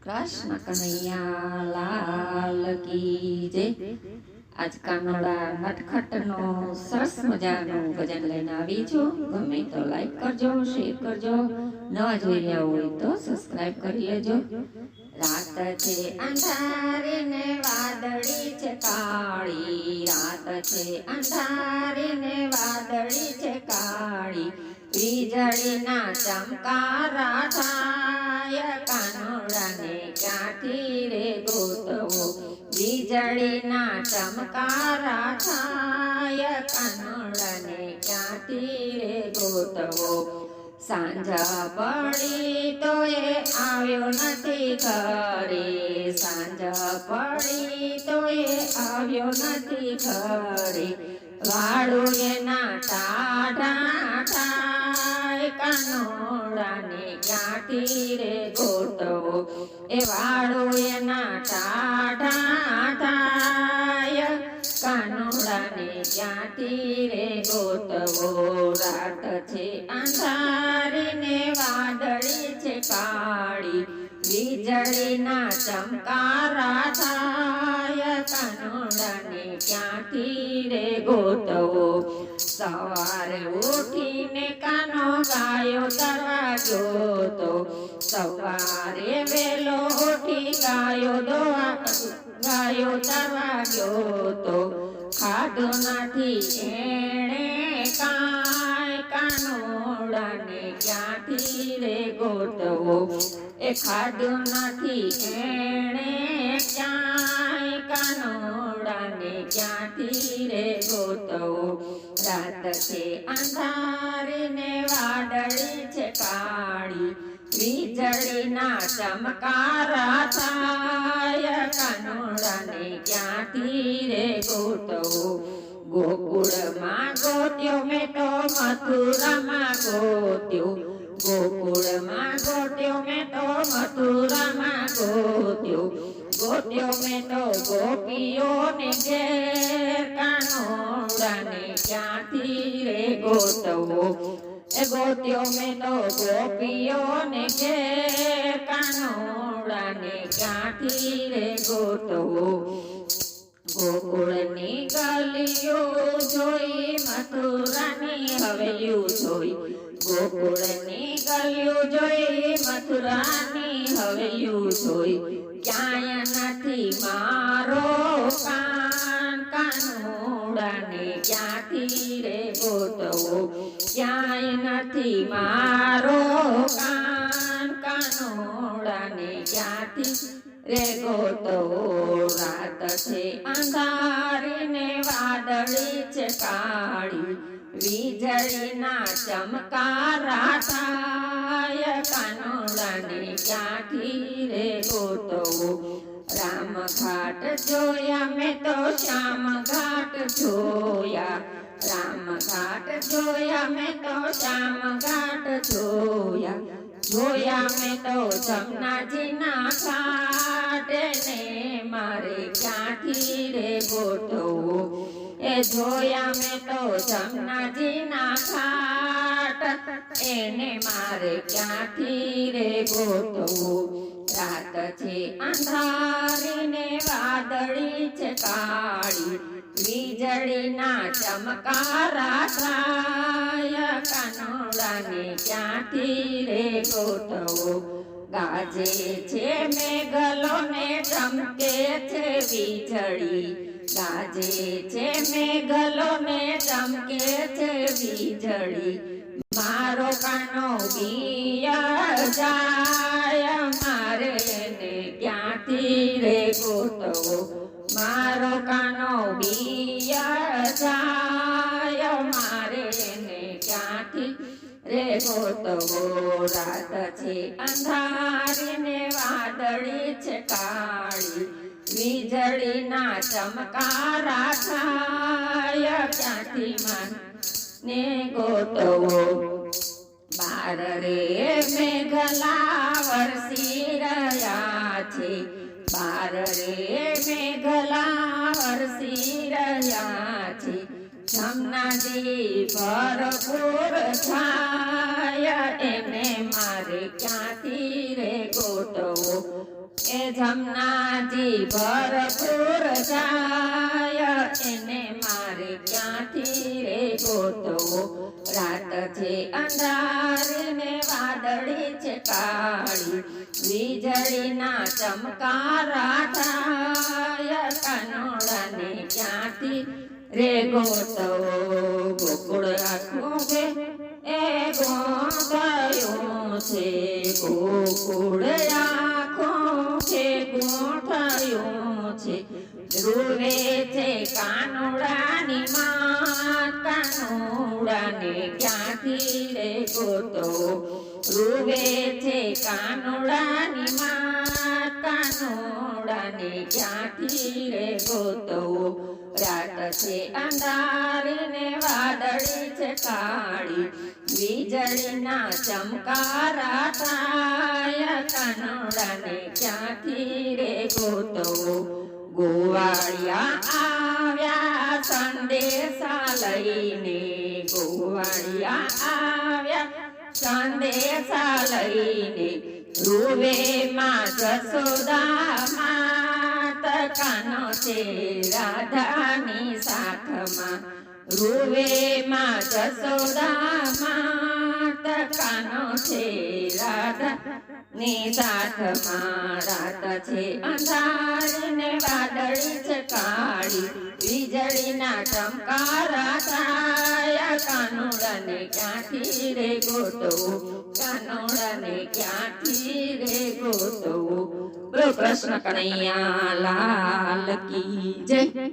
કૃષ્ણ કનૈયા લાલ કી જય। આજ કાનોડા નટખટનો સરસ મજાનું ભજન લઈને આવી છું। ગમે તો લાઈક કરજો, શેર કરજો, નવા જોઈ રહ્યા હોય તો સબસ્ક્રાઇબ કરી લેજો। રાત છે અંધારી ને વાદળી છે કાળી, રાત છે અંધારી ને વાદળી છે કાળી, વીજળીના ચમકારા થાય, કાનોડાને ક્યાંથી રે ગોતવો, વીજળીના ચમકારા થાય, કાનોડાને ક્યાંથી રે ગોતવો। સાંજ પડી તો એ આવ્યો નથી ઘરે, સાંજ પડી તો એ આવ્યો નથી ઘરે, વાળું એના ટાઢા થાય, કાનોડાને ક્યાંથી રે ગોતવો, એ વાળું એના ટાઢા થાય, કાનોડાને ક્યાંથી રે ગોતવો। રાત છે અંધારી ને વાદળી છે કાળી, વીજળીના ચમકારા થાય, કાનોડાને ક્યાંથી રે ગોતવો। સવારે ઉઠીને કાનો ગાયો તરવા ગયો તો, સવારે વેલો ઉઠી ગાયો તરવા ગયો તો, ખાધું નથી એણે કાંઈ, કાનોડાને ક્યાંથી રે ગોતવો, એ ખાધું નથી એણે ક્યાંય, કાનોડાને ક્યાંથી રે ગોતવો। રાત છે અંધારી ને વાદળી છે કાળી, વીજળીના ચમકારા થાય, કાનોડાને ક્યાંથી રે ગોતવો। ગોકુળમાં ગોત્યો મેં તો મથુરામાં ગોત્યો, ગોકુળમાં ગોત્યો મેં તો મથુરામાં ગોત્યો, ગોત્યો મેં તો ગોપીઓને ઘેર, કાનોડાને ક્યાંથી રે ગોતવો, એ ગોત્યો મેં તો ગોપીઓને ઘેર, કાનોડાને ક્યાંથી રે ગોતવો। ગોકુળની ગલીઓ જોઈ, મથુરાની હવેલીઓ જોઈ, ગોકુળની ગલીઓ જોઈ, મથુરાની હવેલીઓ જોઈ, ક્યાંય નથી મારો કાન, કાનોડાને ક્યાંથી રે ગોતવો, ક્યાંય નથી મારો કાન, કાનોડાને ક્યાંથી રે ગોતવો। રાત છે અંધારી ને વાદળી છે કાળી, વીજળીના ચમકારા થાય, કાનોડાને ક્યાંથી રે ગોતવો। રામ ઘાટ જોયા મેં તો શ્યામ ઘાટ જોયા, રામ ઘાટ જોયા મેં તો શ્યામ ઘાટ જોયા, જોયા મેં તો જમનાજીના ઘાટ, ને મારે ક્યાંથી રે ગોતવો, એ જોયા મેં તો જમનાજીના ઘાટ, એને મારે ક્યાંથી રે ગોતવો। રાત છે અંધારી ને વાદળી છે કાળી, વીજળીના ચમકારા થાય, કાનોડાને ક્યાંથી રે ગોતવો। ગાજે છે મેઘલો ને ચમકે છે વીજળી, ગાજે છે મેઘલો ને ચમકે છે વીજળી, મારો કાનો પિયર જાય, મારે એને ક્યાંથી રે ગોતવો, મારો કાનો પિયર જાય, મારે એને ક્યાંથી રે ગોતવો। રાત છે અંધારી ને વાદળી છે કાળી, વીજળીના ચમકારા થાય, ક્યાંથી મને ગોતવો। બાર રે મેઘલા વરસી રહ્યા છે, બાર રે મેઘલા વરસી રહ્યા છે, જમનાજી ભરપૂર છાયા એને મારે ક્યાંથી રે ગોતવો એ જમનાજી ભરપૂર જાય એને મારે ક્યાંથી રે ગોતવો રાત છે અંધારી ને વાદળી છે કાળી વીજળીના ચમકારા થાય કાનોડાને ક્યાંથી રે ગોતવો ગોકુળ આખું બે એ ગોઠાયું છે ગોકુળ આખું છે ગોઠાયું છે રૂવે છે કાનોડાની માં કાનોડાને ક્યાંથી રે ગોતવો રૂવે છે કાનોડાની માં કાનોડાને ક્યાંથી રે ગોતવો રાત છે અંધારી ને વાદળી છે કાળી વીજળીના ચમકારા થાય કાનોડાને ક્યાંથી રે ગોતવો ગોવાળિયા આવ્યા સંદેશા લઈને ગોવાળિયા આવ્યા સંદેશા લઈને રૂવે માં જસોદા માત કાનો છે રાધાની સાથમાં રૂવે માં જસોદા માત કાનો છે રાધાની સાથમાં રાત છે અંધારી ને વાદળી છે કાળી વીજળીના ચમકારા થાય કાનોડાને ક્યાંથી રે ગોતવો કાનોડાને ક્યાંથી રે ગોતવો બોલો કૃષ્ણ કનૈયા લાલ કી જય।